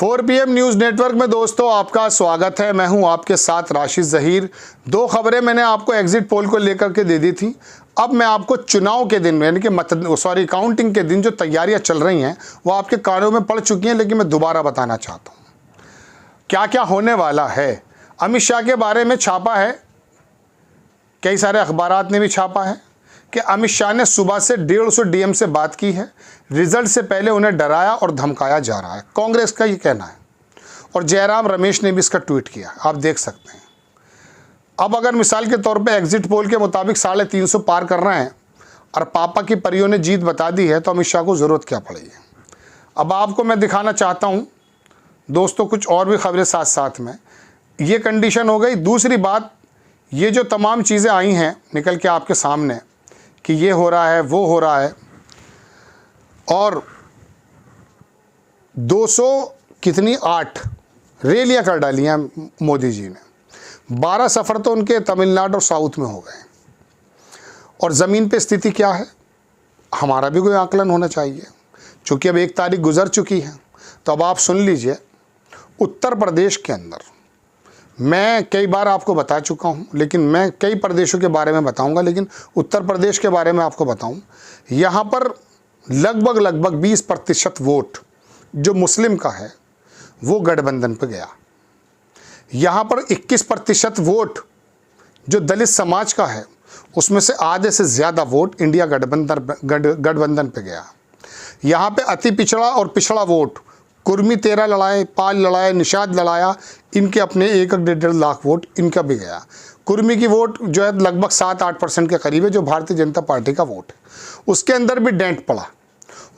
4 PM news network में दोस्तों आपका स्वागत है। मैं हूं आपके साथ राशिद ज़हीर। दो खबरें मैंने आपको एग्जिट पोल को लेकर के दे दी थी। अब मैं आपको चुनाव के दिन यानी कि काउंटिंग के दिन जो तैयारियां चल रही हैं वो आपके कानों में पड़ चुकी हैं, लेकिन मैं दोबारा बताना चाहता हूँ क्या क्या होने वाला है। अमित शाह के बारे में छापा है, कई सारे अखबारात ने भी छापा है कि अमित शाह ने सुबह से 150 DM से बात की है। रिजल्ट से पहले उन्हें डराया और धमकाया जा रहा है, कांग्रेस का ये कहना है। और जयराम रमेश ने भी इसका ट्वीट किया, आप देख सकते हैं। अब अगर मिसाल के तौर पे एग्जिट पोल के मुताबिक 350 पार कर रहे हैं और पापा की परियों ने जीत बता दी है, तो अमित शाह को ज़रूरत क्या पड़ी है। अब आपको मैं दिखाना चाहता हूँ दोस्तों कुछ और भी खबरें साथ साथ में। ये कंडीशन हो गई। दूसरी बात, ये जो तमाम चीज़ें आई हैं निकल के आपके सामने कि ये हो रहा है वो हो रहा है, और 208 रैलियां कर डाली हैं मोदी जी ने। 12 सफ़र तो उनके तमिलनाडु और साउथ में हो गए। और ज़मीन पे स्थिति क्या है, हमारा भी कोई आकलन होना चाहिए। चूँकि अब 1 तारीख गुजर चुकी है, तो अब आप सुन लीजिए। उत्तर प्रदेश के अंदर मैं कई बार आपको बता चुका हूं, लेकिन मैं कई प्रदेशों के बारे में बताऊंगा, लेकिन उत्तर प्रदेश के बारे में आपको बताऊं। यहां पर लगभग 20% वोट जो मुस्लिम का है वो गठबंधन पे गया। यहां पर 21% वोट जो दलित समाज का है, उसमें से आधे से ज़्यादा वोट इंडिया गठबंधन पे गया। यहाँ पे अति पिछड़ा और पिछड़ा वोट कुर्मी 13 लड़ाए, पाल लड़ाए, निषाद लड़ाया, इनके अपने 1-1.5 लाख वोट इनका भी गया। कुर्मी की वोट जो है लगभग 7-8% के करीब है, जो भारतीय जनता पार्टी का वोट है। उसके अंदर भी डेंट पड़ा।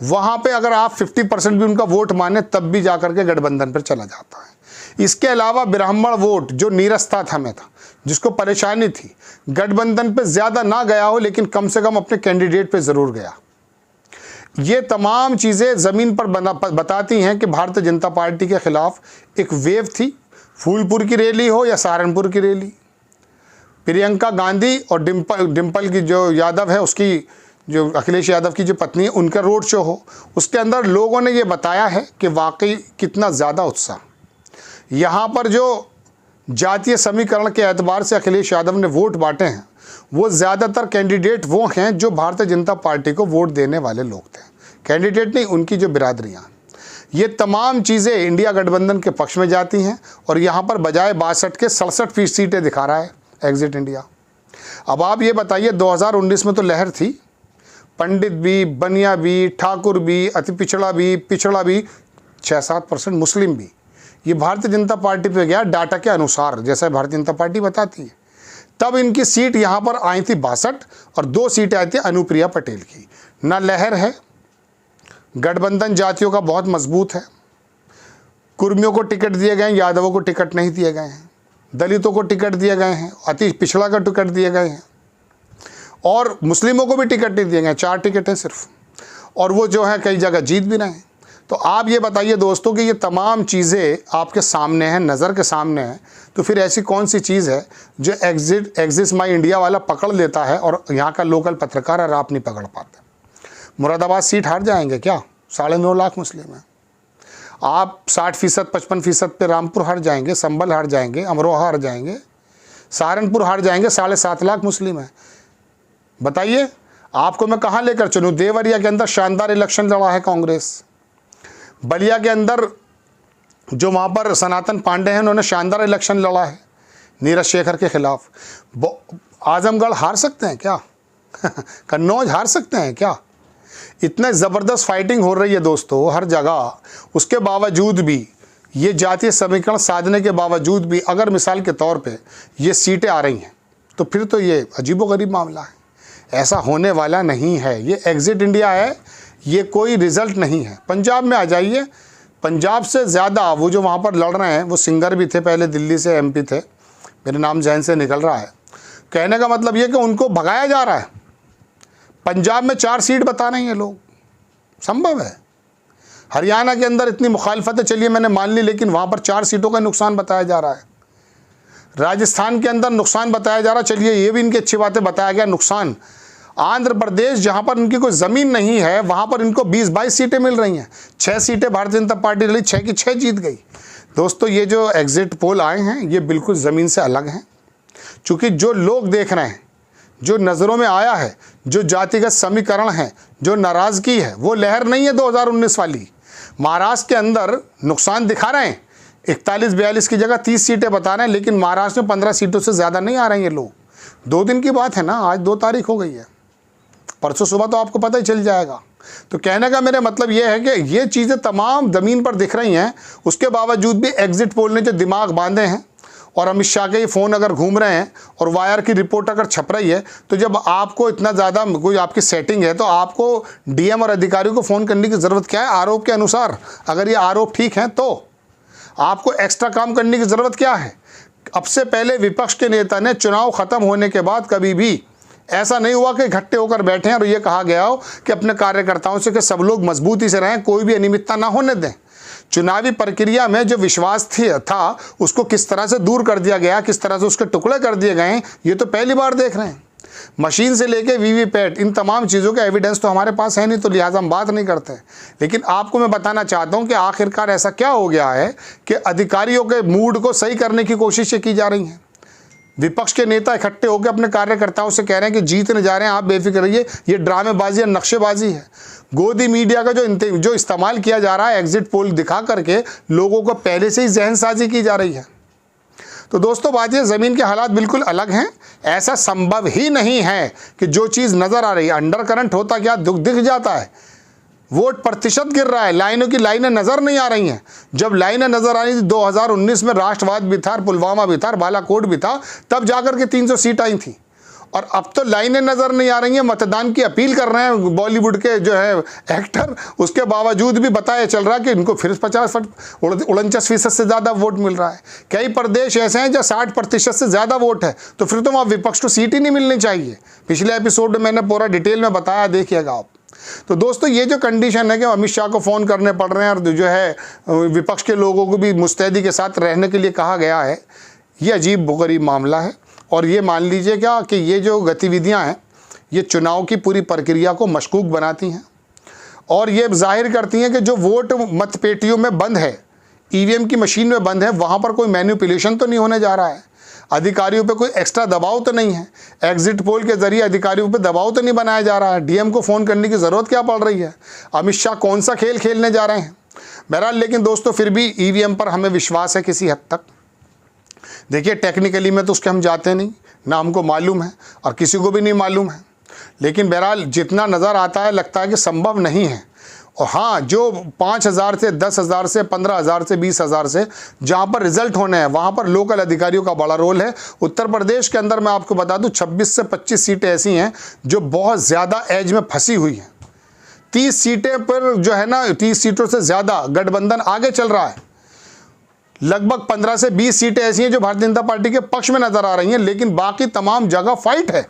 वहाँ पे अगर आप 50% भी उनका वोट माने, तब भी जाकर के गठबंधन पर चला जाता है। इसके अलावा ब्राह्मण वोट जो नीरसता था में था, जिसको परेशानी थी, गठबंधन पर ज़्यादा ना गया हो, लेकिन कम से कम अपने कैंडिडेट पर ज़रूर गया। ये तमाम चीज़ें ज़मीन पर बताती हैं कि भारतीय जनता पार्टी के ख़िलाफ़ एक वेव थी। फूलपुर की रैली हो या सहारनपुर की रैली, प्रियंका गांधी और डिम्पल की जो यादव है, उसकी जो अखिलेश यादव की जो पत्नी है, उनका रोड शो हो, उसके अंदर लोगों ने ये बताया है कि वाकई कितना ज़्यादा उत्साह। यहाँ पर जो जातीय समीकरण के एतबार से अखिलेश यादव ने वोट बांटे हैं, वो ज़्यादातर कैंडिडेट वो हैं जो भारतीय जनता पार्टी को वोट देने वाले लोग थे। कैंडिडेट नहीं, उनकी जो बिरादरियाँ। ये तमाम चीज़ें इंडिया गठबंधन के पक्ष में जाती हैं। और यहाँ पर बजाय 62 के 67% सीटें दिखा रहा है एग्जिट इंडिया। अब आप ये बताइए, 2019 में तो लहर थी, पंडित भी, बनिया भी, ठाकुर भी, अति पिछड़ा भी, 6-7% मुस्लिम भी। ये भारतीय जनता पार्टी पे गया डाटा के अनुसार, जैसा भारतीय जनता पार्टी बताती है। तब इनकी सीट यहाँ पर आई थी 62 और 2 सीटें आई थी अनुप्रिया पटेल की। ना लहर है, गठबंधन जातियों का बहुत मजबूत है। कुर्मियों को टिकट दिए गए हैं, यादवों को टिकट नहीं दिए गए हैं, दलितों को टिकट दिए गए हैं, अति पिछड़ा का टिकट दिए गए हैं, और मुस्लिमों को भी टिकट नहीं दिए गए। 4 टिकट हैं सिर्फ, और वो जो है कई जगह जीत भी रहे हैं। तो आप ये बताइए दोस्तों कि ये तमाम चीज़ें आपके सामने हैं, नज़र के सामने हैं, तो फिर ऐसी कौन सी चीज़ है जो एग्जिट माई इंडिया वाला पकड़ लेता है और यहाँ का लोकल पत्रकार और आप नहीं पकड़ पाते। मुरादाबाद सीट हार जाएंगे क्या? 9.5 लाख मुस्लिम हैं। आप 60%, 55% पे रामपुर हार जाएंगे, संभल हार जाएंगे, अमरोहा हार जाएंगे, सहारनपुर हार जाएंगे। 7.5 लाख मुस्लिम हैं। बताइए आपको मैं कहाँ लेकर चलूँ? देवरिया के अंदर शानदार इलेक्शन लड़ा है कांग्रेस। बलिया के अंदर जो वहाँ पर सनातन पांडे हैं, उन्होंने शानदार इलेक्शन लड़ा है नीरज शेखर के खिलाफ। आजमगढ़ हार सकते हैं क्या? कन्नौज हार सकते हैं क्या? इतने ज़बरदस्त फाइटिंग हो रही है दोस्तों हर जगह। उसके बावजूद भी, ये जातीय समीकरण साधने के बावजूद भी, अगर मिसाल के तौर पे ये सीटें आ रही हैं, तो फिर तो ये अजीबोगरीब मामला है। ऐसा होने वाला नहीं है। ये एग्जिट इंडिया है, ये कोई रिज़ल्ट नहीं है। पंजाब में आ जाइए, पंजाब से ज़्यादा वो जो वहाँ पर लड़ रहे हैं, वो सिंगर भी थे, पहले दिल्ली से MP थे, मेरे नाम जहन से निकल रहा है। कहने का मतलब ये कि उनको भगाया जा रहा है। पंजाब में 4 सीट बता रहे हैं लोग, संभव है। हरियाणा के अंदर इतनी मुखालफत है, चलिए मैंने मान ली, लेकिन वहाँ पर 4 सीटों का नुकसान बताया जा रहा है। राजस्थान के अंदर नुकसान बताया जा रहा है, चलिए ये भी इनकी अच्छी बात है, बताया गया नुकसान। आंध्र प्रदेश जहां पर इनकी कोई ज़मीन नहीं है वहां पर इनको 20-22 सीटें मिल रही हैं। 6 सीटें भारतीय जनता पार्टी रही, 6 की 6 जीत गई। दोस्तों ये जो एग्जिट पोल आए हैं ये बिल्कुल ज़मीन से अलग हैं, चूँकि जो लोग देख रहे हैं, जो नज़रों में आया है, जो जातिगत समीकरण है, जो नाराज़गी है, वो लहर नहीं है 2019 वाली। महाराष्ट्र के अंदर नुकसान दिखा रहे हैं, 41-42 की जगह 30 सीटें बता रहे हैं, लेकिन महाराष्ट्र में 15 सीटों से ज़्यादा नहीं आ रहे हैं ये लोग। 2 दिन की बात है ना, आज 2 तारीख हो गई है, परसों सुबह तो आपको पता ही चल जाएगा। तो कहने का मेरा मतलब ये है कि ये चीज़ें तमाम ज़मीन पर दिख रही हैं, उसके बावजूद भी एग्जिट पोल ने जो दिमाग बांधे हैं और अमित शाह के ये फ़ोन अगर घूम रहे हैं और वायर की रिपोर्ट अगर छप रही है, तो जब आपको इतना ज़्यादा कोई आपकी सेटिंग है तो आपको डीएम और अधिकारियों को फ़ोन करने की ज़रूरत क्या है? आरोप के अनुसार अगर ये आरोप ठीक हैं तो आपको एक्स्ट्रा काम करने की ज़रूरत क्या है? अब से पहले विपक्ष के नेता ने चुनाव ख़त्म होने के बाद कभी भी ऐसा नहीं हुआ कि इकट्ठे होकर बैठे हैं और ये कहा गया हो कि अपने कार्यकर्ताओं से कि सब लोग मजबूती से रहें, कोई भी अनियमितता ना होने दें। चुनावी प्रक्रिया में जो विश्वास था उसको किस तरह से दूर कर दिया गया, किस तरह से उसके टुकड़े कर दिए गए, ये तो पहली बार देख रहे हैं। मशीन से लेके वीवीपैट, इन तमाम चीज़ों का एविडेंस तो हमारे पास है नहीं, तो लिहाजा हम बात नहीं करते। लेकिन आपको मैं बताना चाहता हूं कि आखिरकार ऐसा क्या हो गया है कि अधिकारियों के मूड को सही करने की कोशिशें की जा रही हैं। विपक्ष के नेता इकट्ठे होकर अपने कार्यकर्ताओं से कह रहे हैं कि जीतने जा रहे हैं, आप बेफिक्र रहिए, ये ड्रामेबाजी और नक्शेबाजी है। गोदी मीडिया का जो इस्तेमाल किया जा रहा है एग्जिट पोल दिखा करके लोगों को पहले से ही जहनसाजी की जा रही है। तो दोस्तों बात ये, ज़मीन के हालात बिल्कुल अलग हैं। ऐसा संभव ही नहीं है कि जो चीज़ नज़र आ रही है, अंडर करंट होता क्या दिख जाता है, वोट प्रतिशत गिर रहा है, लाइनों की लाइनें नज़र नहीं आ रही हैं। जब लाइनें नज़र आ रही थी 2019 में, राष्ट्रवाद भी था, पुलवामा भी था, बालाकोट भी था, तब जाकर के 300 सीट आई थी। और अब तो लाइनें नज़र नहीं आ रही हैं, मतदान की अपील कर रहे हैं बॉलीवुड के जो है एक्टर, उसके बावजूद भी बताया चल रहा है कि इनको फिर 49% से ज़्यादा वोट मिल रहा है। कई प्रदेश ऐसे हैं जहाँ 60% से ज़्यादा वोट है, तो फिर तो वहाँ विपक्ष को सीट ही नहीं मिलनी चाहिए। पिछले एपिसोड में मैंने पूरा डिटेल में बताया, देखिएगा आप। तो दोस्तों ये जो कंडीशन है कि अमित शाह को फ़ोन करने पड़ रहे हैं और जो है विपक्ष के लोगों को भी मुस्तैदी के साथ रहने के लिए कहा गया है, ये अजीब गरीब मामला है। और ये मान लीजिए क्या कि ये जो गतिविधियां हैं ये चुनाव की पूरी प्रक्रिया को मशकूक बनाती हैं और ये जाहिर करती हैं कि जो वोट मतपेटियों में बंद है, ईवीएम की मशीन में बंद है, वहाँ पर कोई मैनिपुलेशन तो नहीं होने जा रहा है, अधिकारियों पे कोई एक्स्ट्रा दबाव तो नहीं है, एग्जिट पोल के जरिए अधिकारियों पे दबाव तो नहीं बनाया जा रहा है, डीएम को फ़ोन करने की ज़रूरत क्या पड़ रही है, अमित शाह कौन सा खेल खेलने जा रहे हैं। बहरहाल लेकिन दोस्तों फिर भी ईवीएम पर हमें विश्वास है किसी हद तक। देखिए टेक्निकली में तो उसके हम जाते नहीं, ना हमको मालूम है और किसी को भी नहीं मालूम है, लेकिन बहरहाल जितना नज़र आता है लगता है कि संभव नहीं है। और हाँ, जो 5,000 से 10,000 से 15,000 से 20,000 से जहाँ पर रिजल्ट होने हैं वहाँ पर लोकल अधिकारियों का बड़ा रोल है। उत्तर प्रदेश के अंदर मैं आपको बता दूँ 26 से 25 सीटें ऐसी हैं जो बहुत ज़्यादा एज में फंसी हुई हैं। 30 सीटें पर जो है ना, 30 सीटों से ज़्यादा गठबंधन आगे चल रहा है। लगभग 15 से 20 सीटें ऐसी हैं जो भारतीय जनता पार्टी के पक्ष में नजर आ रही हैं, लेकिन बाकी तमाम जगह फाइट है।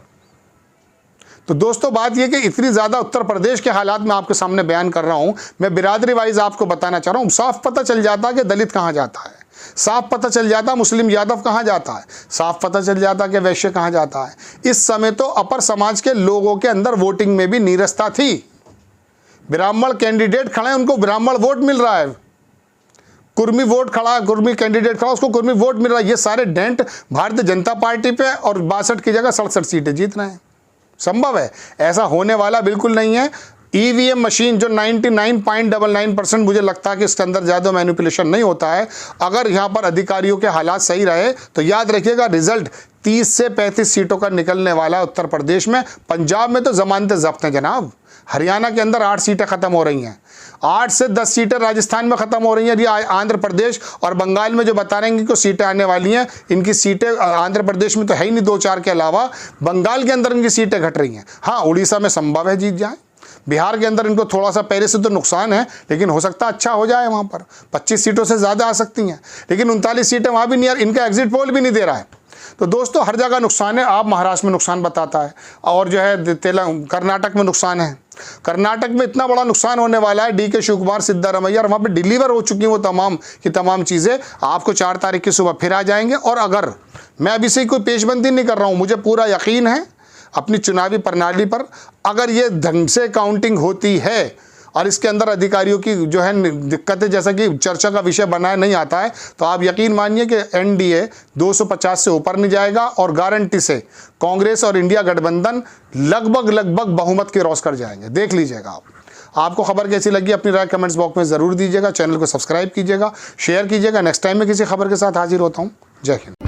तो दोस्तों बात यह कि इतनी ज़्यादा उत्तर प्रदेश के हालात में आपके सामने बयान कर रहा हूं, मैं बिरादरी वाइज आपको बताना चाह रहा हूं। साफ पता चल जाता कि दलित कहाँ जाता है, साफ पता चल जाता मुस्लिम यादव कहाँ जाता है, साफ पता चल जाता कि वैश्य कहाँ जाता है। इस समय तो अपर समाज के लोगों के अंदर वोटिंग में भी नीरसता थी। ब्राह्मण कैंडिडेट खड़े हैं, उनको ब्राह्मण वोट मिल रहा है, कुर्मी वोट खड़ा, कुर्मी कैंडिडेट खड़ा, उसको कुर्मी वोट मिल रहा है। ये सारे डेंट भारतीय जनता पार्टी पे और 62 की जगह 67 सीटें जीत रहे हैं। संभव है, ऐसा होने वाला बिल्कुल नहीं है। ईवीएम मशीन जो 99.99% मुझे लगता है कि इसके अंदर ज़्यादा मैनिपुलेशन नहीं होता है। अगर यहाँ पर अधिकारियों के हालात सही रहे तो याद रखिएगा रिजल्ट 30 से 35 सीटों का निकलने वाला है उत्तर प्रदेश में। पंजाब में तो जमानतें जब्त हैं जनाब। हरियाणा के अंदर 8 सीटें ख़त्म हो रही हैं, 8 से 10 सीटें राजस्थान में ख़त्म हो रही हैं। ये आंध्र प्रदेश और बंगाल में जो बता रहे हैं कि सीटें आने वाली हैं, इनकी सीटें आंध्र प्रदेश में तो है ही नहीं, 2-4 के अलावा बंगाल के अंदर इनकी सीटें घट रही हैं। हाँ, उड़ीसा में संभव है जीत जाए, बिहार के अंदर इनको थोड़ा सा पहले से तो नुकसान है, लेकिन हो सकता है अच्छा हो जाए। वहाँ पर 25 सीटों से ज़्यादा आ सकती हैं, लेकिन 39 सीटें वहाँ भी नहीं, इनका एग्जिट पोल भी नहीं दे रहा है। तो दोस्तों हर जगह नुकसान है। आप महाराष्ट्र में नुकसान बताता है और जो है कर्नाटक में नुकसान है। कर्नाटक में इतना बड़ा नुकसान होने वाला है, DK शिवकुमार, सिद्धारमैया, और वहाँ पे डिलीवर हो चुकी हैं वो तमाम की तमाम चीज़ें। आपको 4 तारीख की सुबह फिर आ जाएंगे। और अगर मैं अभी से कोई पेशबंदी नहीं कर रहा हूँ, मुझे पूरा यकीन है अपनी चुनावी प्रणाली पर अगर ये ढंग से काउंटिंग होती है और इसके अंदर अधिकारियों की जो है दिक्कतें जैसा कि चर्चा का विषय बनाया नहीं आता है, तो आप यकीन मानिए कि एनडीए 250 से ऊपर नहीं जाएगा और गारंटी से कांग्रेस और इंडिया गठबंधन लगभग बहुमत के क्रॉस कर जाएंगे। देख लीजिएगा आप। आपको खबर कैसी लगी अपनी राय कमेंट्स बॉक्स में ज़रूर दीजिएगा। चैनल को सब्सक्राइब कीजिएगा, शेयर कीजिएगा। नेक्स्ट टाइम में किसी खबर के साथ हाजिर होता हूँ। जय हिंद।